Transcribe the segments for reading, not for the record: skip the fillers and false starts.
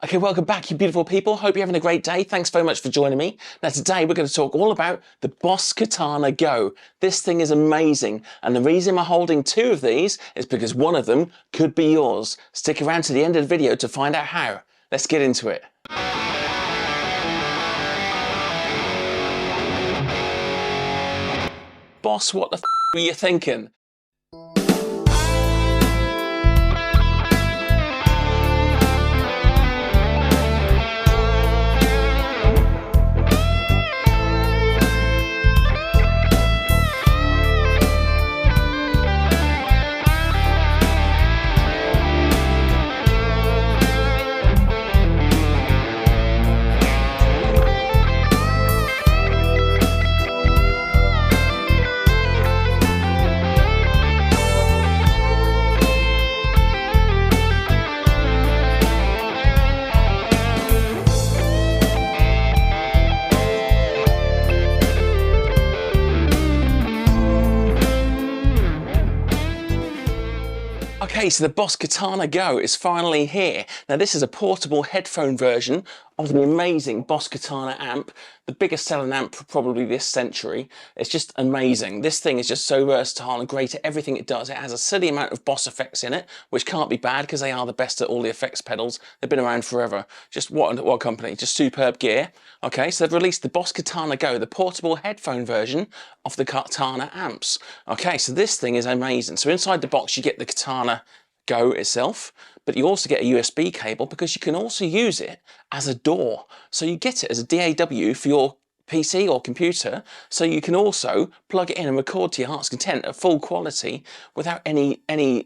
Okay, welcome back, you beautiful people. Hope you're having a great day. Thanks very much for joining me. Now today we're going to talk all about the Boss Katana Go. This thing is amazing, and the reason I'm holding two of these is because one of them could be yours. Stick around to the end of the video to find out how. Let's get into it. Boss, what the f were you thinking? Okay, so the Boss Katana Go is finally here. Now this is a portable headphone version of the amazing Boss Katana amp, the biggest selling amp probably this century. It's just amazing. This thing is just so versatile and great at everything it does. It has a silly amount of Boss effects in it, which can't be bad because they are the best at all the effects pedals. They've been around forever. Just what a company, just superb gear. Okay, so they've released the Boss Katana Go, the portable headphone version of the Katana amps. Okay, so this thing is amazing. So inside the box you get the Katana Go itself, but you also get a USB cable because you can also use it as a DAW. So you get it as a DAW for your PC or computer, so you can also plug it in and record to your heart's content at full quality without any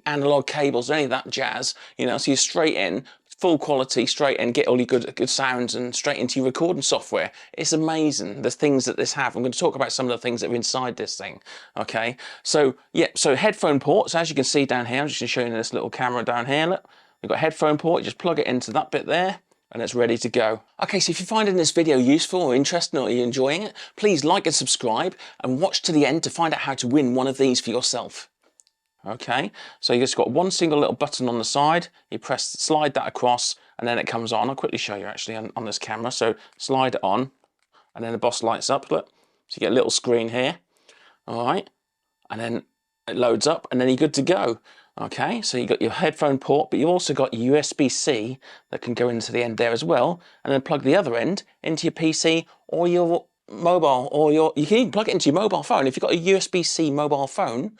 analog cables or any of that jazz, you know, so you're straight in, full quality, straight in, get all your good sounds and straight into your recording software. It's amazing, the things that this have. I'm going to talk about some of the things that are inside this thing, okay? So, yeah, so headphone ports, as you can see down here, I'm just going to show you this little camera down here, look. We've got a headphone port, you just plug it into that bit there, and it's ready to go. Okay, so if you're finding this video useful or interesting or you're enjoying it, please like and subscribe and watch to the end to find out how to win one of these for yourself. Okay, so you just got one single little button on the side, you slide that across and then it comes on. I'll quickly show you actually on this camera. So slide it on and then the Boss lights up, look. So you get a little screen here, all right, and then it loads up and then you're good to go. Okay, so you got your headphone port, but you've also got your USB-C that can go into the end there as well, and then plug the other end into your PC or your mobile, or you can even plug it into your mobile phone. If you've got a USB-C mobile phone,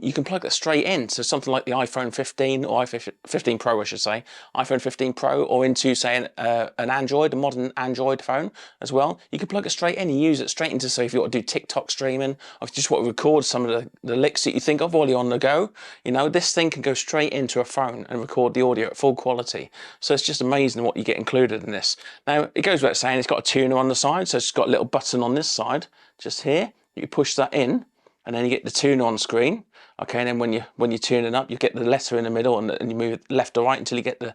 you can plug that straight in, so something like the iPhone 15 or iPhone 15 Pro, I should say, iPhone 15 Pro, or into say an Android, a modern Android phone as well. You can plug it straight in and use it straight into, say if you want to do TikTok streaming, or if you just want to record some of the licks that you think of while you're on the go, you know, this thing can go straight into a phone and record the audio at full quality. So it's just amazing what you get included in this. Now it goes without saying, it's got a tuner on the side, so it's got a little button on this side, just here. You push that in, and then you get the tuner on screen. Okay, and then when you're tuning up, you get the letter in the middle, and you move it left or right until you get the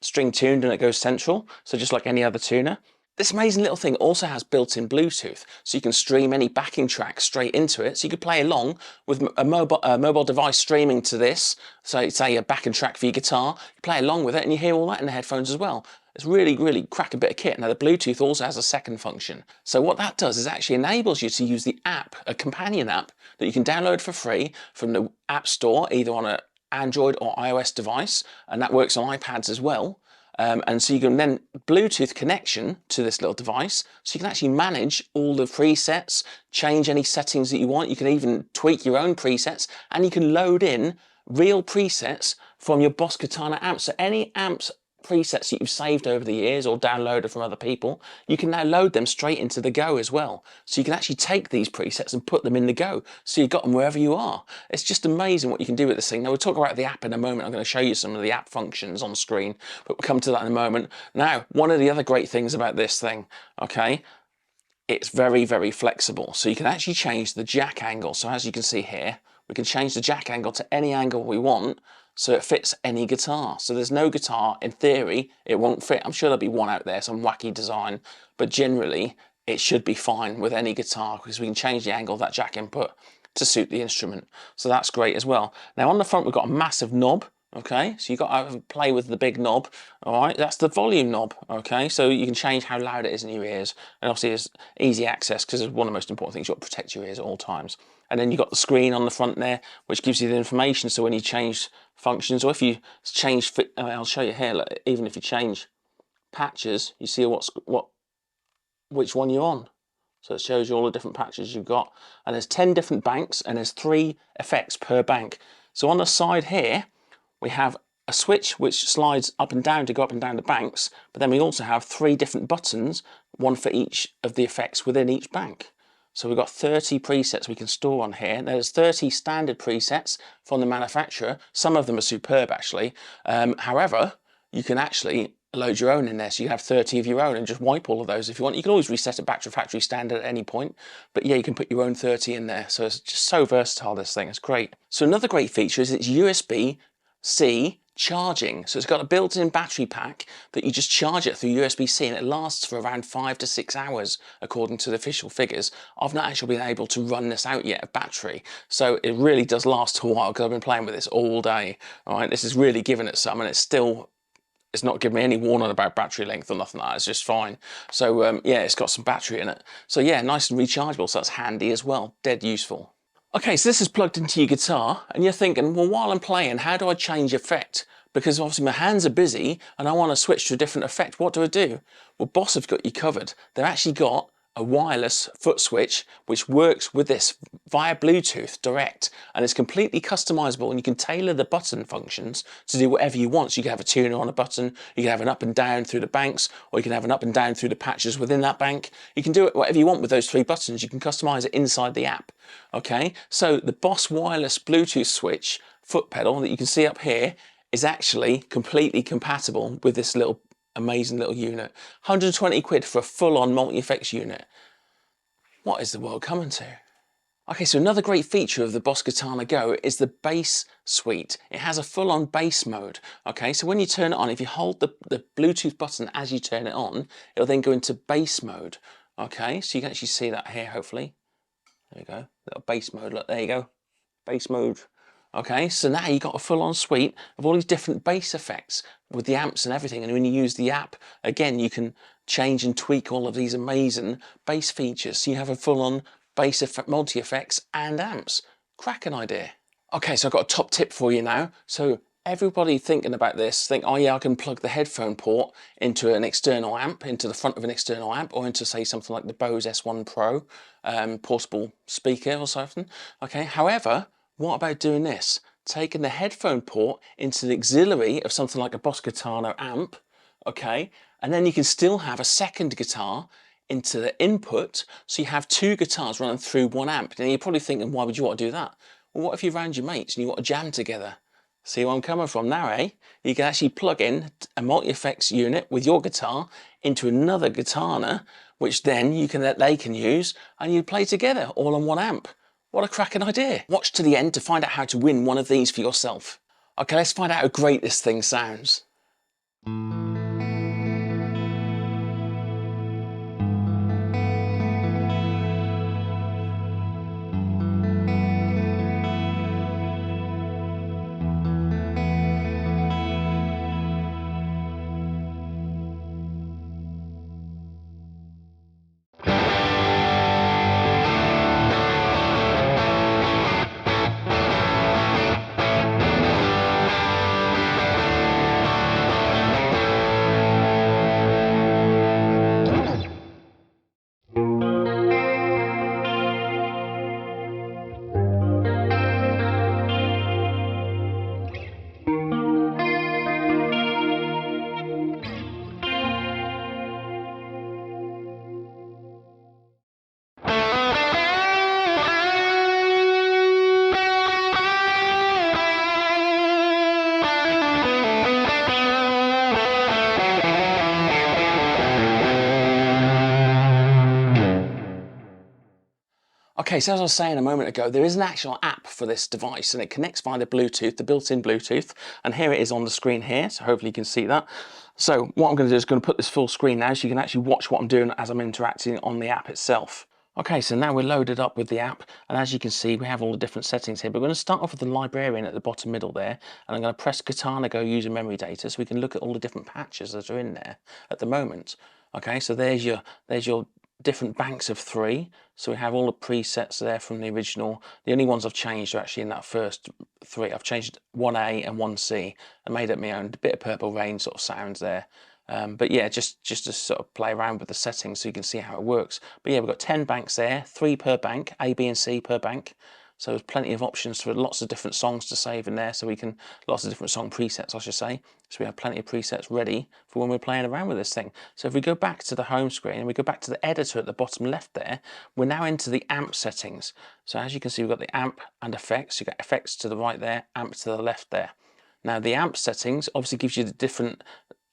string tuned and it goes central. So just like any other tuner. This amazing little thing also has built-in Bluetooth, so you can stream any backing track straight into it. So you could play along with a mobile device streaming to this. So say a backing track for your guitar, you play along with it and you hear all that in the headphones as well. It's really, really crack a bit of kit. Now the Bluetooth also has a second function. So what that does is actually enables you to use the app, a companion app that you can download for free from the App Store, either on an Android or iOS device, and that works on iPads as well. And so you can then Bluetooth connection to this little device, so you can actually manage all the presets, change any settings that you want. You can even tweak your own presets, and you can load in real presets from your Boss Katana amp. So any amps presets that you've saved over the years or downloaded from other people, you can now load them straight into the Go as well. So you can actually take these presets and put them in the Go, so you've got them wherever you are. It's just amazing what you can do with this thing. Now we'll talk about the app in a moment. I'm going to show you some of the app functions on screen, but we'll come to that in a moment. Now, one of the other great things about this thing, okay, it's very, very flexible. So you can actually change the jack angle. So as you can see here, we can change the jack angle to any angle we want, so it fits any guitar. So there's no guitar, in theory, it won't fit. I'm sure there'll be one out there, some wacky design, but generally it should be fine with any guitar because we can change the angle of that jack input to suit the instrument. So that's great as well. Now on the front we've got a massive knob Okay, so you've got to play with the big knob. All right, that's the volume knob. Okay, so you can change how loud it is in your ears, and obviously it's easy access because it's one of the most important things. You've got to protect your ears at all times. And then you've got the screen on the front there, which gives you the information. So when you change functions, or if you change, I'll show you here. Look, even if you change patches, you see which one you're on. So it shows you all the different patches you've got. And there's 10 different banks, and there's 3 effects per bank. So on the side here, we have a switch which slides up and down to go up and down the banks, but then we also have 3 different buttons, one for each of the effects within each bank. So we've got 30 presets we can store on here. There's 30 standard presets from the manufacturer. Some of them are superb actually. However, you can actually load your own in there, so you have 30 of your own and just wipe all of those if you want. You can always reset it back to factory standard at any point, but yeah, you can put your own 30 in there. So it's just so versatile, this thing. It's great. So another great feature is it's USB-C charging. So it's got a built-in battery pack that you just charge it through USB-C, and it lasts for around 5 to 6 hours according to the official figures. I've not actually been able to run this out yet of battery, so it really does last a while because I've been playing with this all day. All right, this is really giving it some, and it's not giving me any warning about battery length or nothing like that. It's just fine. So yeah, it's got some battery in it. So yeah, nice and rechargeable, so that's handy as well. Dead useful. Okay, so this is plugged into your guitar, and you're thinking, well, while I'm playing, how do I change effect? Because obviously my hands are busy and I want to switch to a different effect. What do I do? Well, Boss have got you covered. They've actually got a wireless foot switch which works with this via Bluetooth direct, and it's completely customizable, and you can tailor the button functions to do whatever you want. So you can have a tuner on a button, you can have an up and down through the banks, or you can have an up and down through the patches within that bank. You can do it whatever you want with those 3 buttons. You can customize it inside the app. Okay, so the Boss wireless Bluetooth switch foot pedal that you can see up here is actually completely compatible with this little amazing little unit. 120 quid for a full-on multi-effects unit. What is the world coming to? Okay, so another great feature of the Boss Katana Go is the bass suite. It has a full-on bass mode. Okay, so when you turn it on, if you hold the Bluetooth button as you turn it on, it'll then go into bass mode. Okay, so you can actually see that here, hopefully. There you go, little bass mode, look, there you go, bass mode. Okay, so now you've got a full-on suite of all these different bass effects with the amps and everything, and when you use the app, again, you can change and tweak all of these amazing bass features. So you have a full-on bass effect, multi-effects and amps. Cracking idea. Okay, so I've got a top tip for you now. So everybody thinking about this, think, oh yeah, I can plug the headphone port into an external amp, into the front of an external amp, or into, say, something like the Bose S1 Pro portable speaker or something. Okay, however, what about doing this? Taking the headphone port into the auxiliary of something like a Boss Katana amp, okay, and then you can still have a second guitar into the input, so you have 2 guitars running through 1 amp. Now you're probably thinking, why would you want to do that? Well, what if you're around your mates and you want to jam together? See where I'm coming from now, eh? You can actually plug in a multi-effects unit with your guitar into another Katana, which then they can use, and you play together all on 1 amp. What a cracking idea. Watch to the end to find out how to win one of these for yourself. Okay, let's find out how great this thing sounds. Okay, so as I was saying a moment ago, there is an actual app for this device, and it connects via the Bluetooth, the built-in Bluetooth, and here it is on the screen here, so hopefully you can see that. So what I'm going to do is going to put this full screen now so you can actually watch what I'm doing as I'm interacting on the app itself. Okay, so now we're loaded up with the app, and as you can see, we have all the different settings here. But we're going to start off with the librarian at the bottom middle there, and I'm going to press Katana Go user memory data so we can look at all the different patches that are in there at the moment. Okay, so there's your different banks of 3. So we have all the presets there from the original. The only ones I've changed are actually in that first 3. I've changed 1A and 1C and made up my own. A bit of Purple Rain sort of sounds there. But yeah, just to sort of play around with the settings so you can see how it works. But yeah, we've got 10 banks there, 3 per bank, A, B and C per bank. So there's plenty of options for lots of different songs to save in there, so we can, lots of different song presets I should say. So we have plenty of presets ready for when we're playing around with this thing. So if we go back to the home screen and we go back to the editor at the bottom left there, we're now into the amp settings. So as you can see, we've got the amp and effects. You've got effects to the right there, amp to the left there. Now the amp settings obviously gives you the different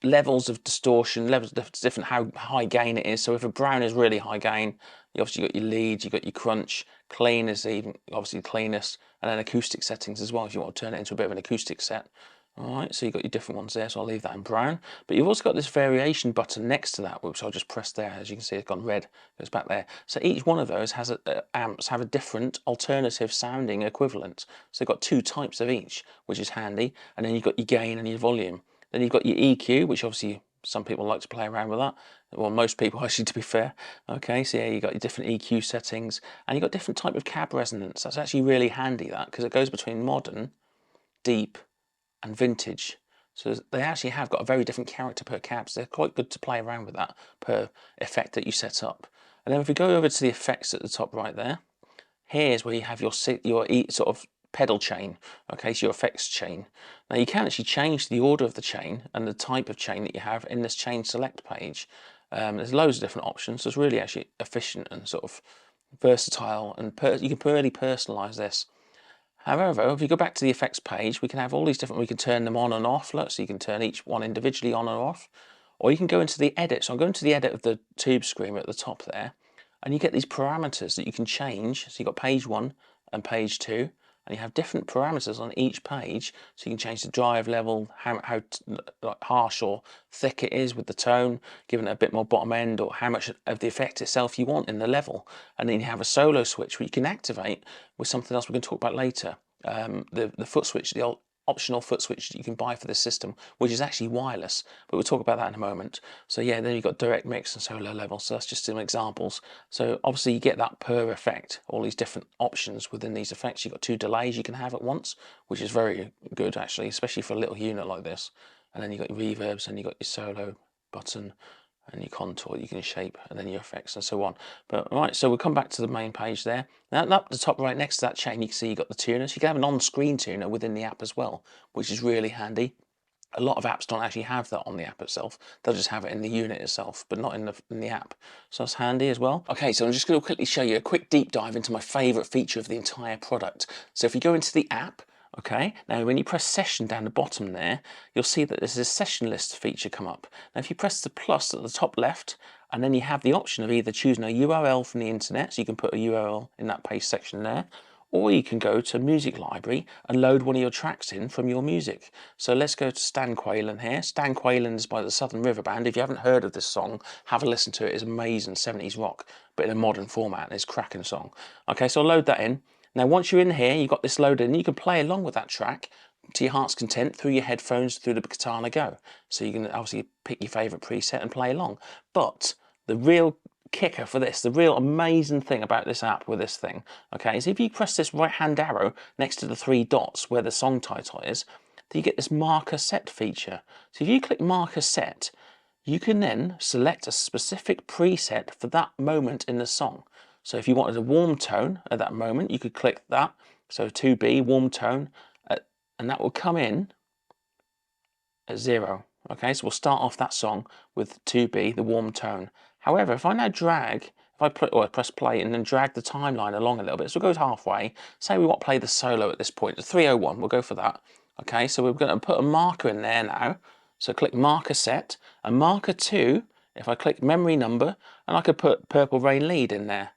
levels of distortion, levels of different how high gain it is. So if a brown is really high gain, you obviously got your leads, you got your crunch, clean is even obviously the cleanest, and then acoustic settings as well if you want to turn it into a bit of an acoustic set. All right, so you've got your different ones there, so I'll leave that in brown. But you've also got this variation button next to that, which I'll just press there. As you can see, it's gone red, goes back there. So each one of those has amps have a different alternative sounding equivalent. So they've got 2 types of each, which is handy. And then you've got your gain and your volume. Then you've got your EQ, which obviously some people like to play around with that. Well, most people actually, to be fair. Okay, so yeah, you've got your different EQ settings, and you've got different type of cab resonance. That's actually really handy, that, because it goes between modern, deep, and vintage. So they actually have got a very different character per cab, so they're quite good to play around with that per effect that you set up. And then if we go over to the effects at the top right there, here's where you have your sort of pedal chain, okay, so your effects chain. Now you can actually change the order of the chain and the type of chain that you have in this chain select page. There's loads of different options, so it's really actually efficient and sort of versatile, and you can really personalize this. However, if you go back to the effects page, we can have all these different, we can turn them on and off, look, so you can turn each one individually on and off, or you can go into the edit. So I'm going to the edit of the tube screen at the top there, and you get these parameters that you can change. So you've got page 1 and page 2, and you have different parameters on each page, so you can change the drive level, how like harsh or thick it is with the tone, giving it a bit more bottom end, or how much of the effect itself you want in the level. And then you have a solo switch where you can activate with something else we're going to talk about later, the foot switch, the optional foot switch that you can buy for this system, which is actually wireless, but we'll talk about that in a moment. So yeah, then you've got direct mix and solo level, so that's just some examples. So obviously you get that per effect, all these different options within these effects. You've got 2 delays you can have at once, which is very good actually, especially for a little unit like this. And then you've got your reverbs, and you've got your solo button, and your contour, you can shape, and then your effects and so on. But right, so we'll come back to the main page there. Now up the top right next to that chain, you can see you've got the tuners. You can have an on-screen tuner within the app as well, which is really handy. A lot of apps don't actually have that on the app itself. They'll just have it in the unit itself, but not in the app. So that's handy as well. Okay, so I'm just going to quickly show you a quick deep dive into my favorite feature of the entire product. So if you go into the app, okay, now when you press session down the bottom there, you'll see that there's a session list feature come up. Now if you press the plus at the top left, and then you have the option of either choosing a URL from the internet, so you can put a URL in that paste section there, or you can go to Music Library and load one of your tracks in from your music. So let's go to Stan Quaylen here. Stan Quaylen is by the Southern River Band. If you haven't heard of this song, have a listen to it. It's amazing 70s rock, but in a modern format, and it's a cracking song. Okay, so I'll load that in. Now once you're in here, you've got this loaded in, you can play along with that track to your heart's content through your headphones, through the Katana Go. So you can obviously pick your favourite preset and play along. But the real kicker for this, the real amazing thing about this app with this thing, okay, is if you press this right hand arrow next to the 3 dots where the song title is, you get this marker set feature. So if you click marker set, you can then select a specific preset for that moment in the song. So if you wanted a warm tone at that moment, you could click that. So 2B, warm tone, and that will come in at 0. Okay, so we'll start off that song with 2B, the warm tone. However, if I now drag, if I press play and then drag the timeline along a little bit, so we'll go halfway. Say we want to play the solo at this point, the 301, we'll go for that. Okay, so we're going to put a marker in there now. So click marker set, and marker 2, if I click memory number, and I could put Purple Rain lead in there.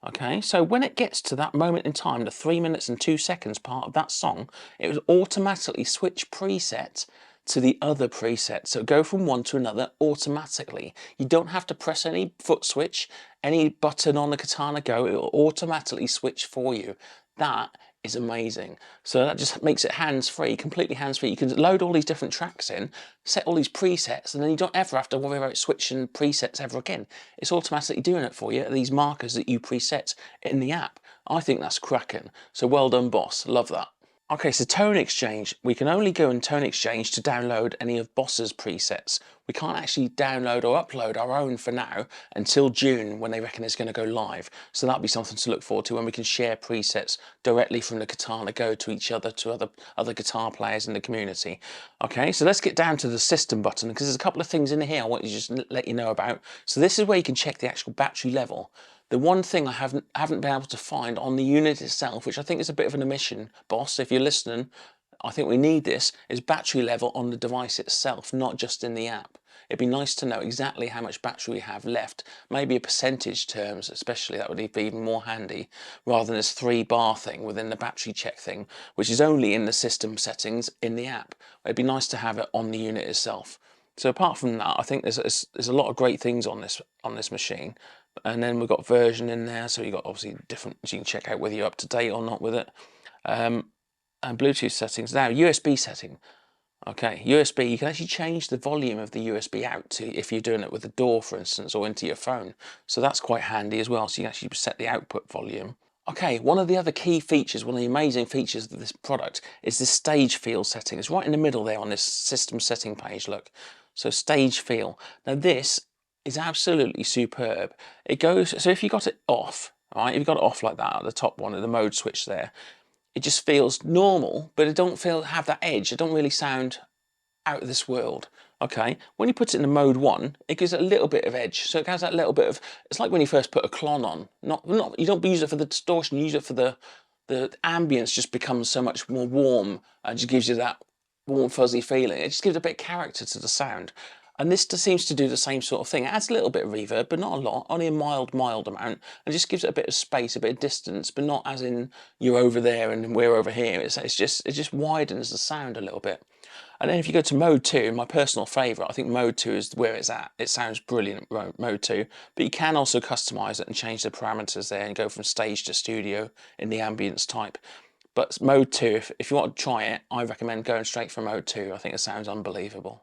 Okay, so when it gets to that moment in time, the 3 minutes and 2 seconds part of that song, it will automatically switch preset to the other preset. So go from one to another automatically. You don't have to press any foot switch, any button on the Katana Go, it will automatically switch for you. That is amazing. So that just makes it hands-free, completely hands-free. You can load all these different tracks in, set all these presets, and then you don't ever have to worry about switching presets ever again. It's automatically doing it for you, these markers that you preset in the app. I think that's cracking. So well done, boss. Love that. Okay, so tone exchange. We can only go in tone exchange to download any of Boss's presets. We can't actually download or upload our own for now until June, when they reckon it's going to go live. So that'll be something to look forward to, when we can share presets directly from the Katana Go to each other, to other guitar players in the community. Okay, so let's get down to the system button, because there's a couple of things in here I want to just let you know about. So this is where you can check the actual battery level. The one thing I haven't been able to find on the unit itself, which I think is a bit of an omission, boss, if you're listening, I think we need this, is battery level on the device itself, not just in the app. It'd be nice to know exactly how much battery we have left, maybe a percentage terms especially, that would be even more handy, rather than this 3-bar thing within the battery check thing, which is only in the system settings in the app. It'd be nice to have it on the unit itself. So apart from that, I think there's a lot of great things on this machine. And then we've got version in there, so you've got obviously different, so you can check out whether you're up to date or not with it. And Bluetooth settings. Now, USB setting. Okay, USB, you can actually change the volume of the USB out to, if you're doing it with a DAW, for instance, or into your phone. So that's quite handy as well, so you can actually set the output volume. Okay, one of the other key features, one of the amazing features of this product is this stage feel setting. It's right in the middle there on this system setting page, look. So stage feel. Now this is absolutely superb. It goes, so if you got it off, right, if you got it off like that at the top one of the mode switch there, it just feels normal, but it don't have that edge. It don't really sound out of this world. Okay, when you put it in the mode 1, it gives it a little bit of edge. So it has that little bit of, it's like when you first put a clon on. You don't use it for the distortion, you use it for the ambience just becomes so much more warm and just gives you that warm fuzzy feeling. It just gives a bit of character to the sound. And this just seems to do the same sort of thing. It adds a little bit of reverb, but not a lot, only a mild amount, and just gives it a bit of space, a bit of distance, but not as in you're over there and we're over here. It just widens the sound a little bit. And then if you go to mode 2, my personal favourite, I think mode 2 is where it's at. It sounds brilliant, mode 2, but you can also customise it and change the parameters there and go from stage to studio in the ambience type. But mode 2, if you want to try it, I recommend going straight for mode 2. I think it sounds unbelievable.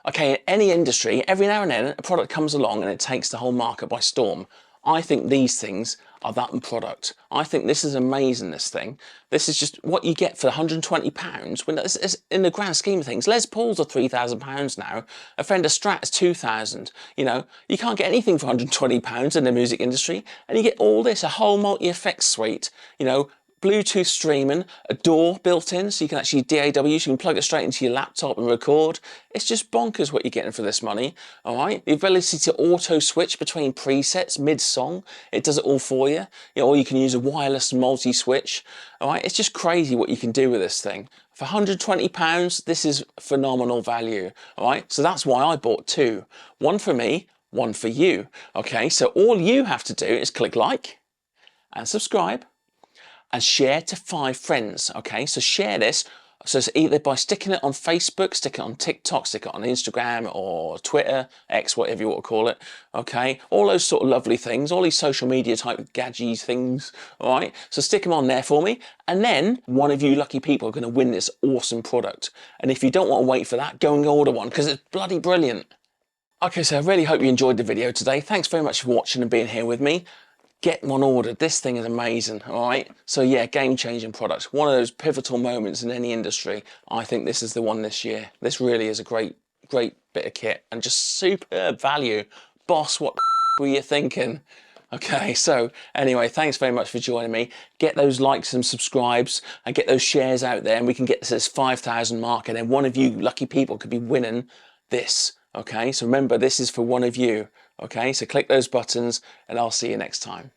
Okay, in any industry, every now and then a product comes along and it takes the whole market by storm. I think these things are that product. I think this is amazing, this thing. This is just what you get for £120. When it's, in the grand scheme of things, Les Pauls are £3,000 now. A Fender Strat is £2,000. You know, you can't get anything for £120 in the music industry. And you get all this, a whole multi-effects suite, you know, Bluetooth streaming, a DAW built in, so you can actually DAW, so you can plug it straight into your laptop and record. It's just bonkers what you're getting for this money, all right? The ability to auto switch between presets mid-song, it does it all for you. You know, or you can use a wireless multi-switch, all right? It's just crazy what you can do with this thing. For £120, this is phenomenal value, all right? So that's why I bought 2. One for me, one for you, okay? So all you have to do is click like and subscribe, and share to 5 friends, okay? So share this, so it's either by sticking it on Facebook, stick it on TikTok, stick it on Instagram or Twitter, X, whatever you want to call it, okay? All those sort of lovely things, all these social media type gadgety things, all right? So stick them on there for me, and then one of you lucky people are going to win this awesome product. And if you don't want to wait for that, go and order one, because it's bloody brilliant. Okay, so I really hope you enjoyed the video today. Thanks very much for watching and being here with me. Get one ordered. This thing is amazing, all right? So yeah, game-changing product. One of those pivotal moments in any industry. I think this is the one this year. This really is a great bit of kit and just superb value. Boss, what were you thinking? Okay, so anyway, thanks very much for joining me. Get those likes and subscribes and get those shares out there, and we can get to this 5,000 mark, and then one of you lucky people could be winning this. Okay, so remember, this is for one of you. Okay, so click those buttons and I'll see you next time.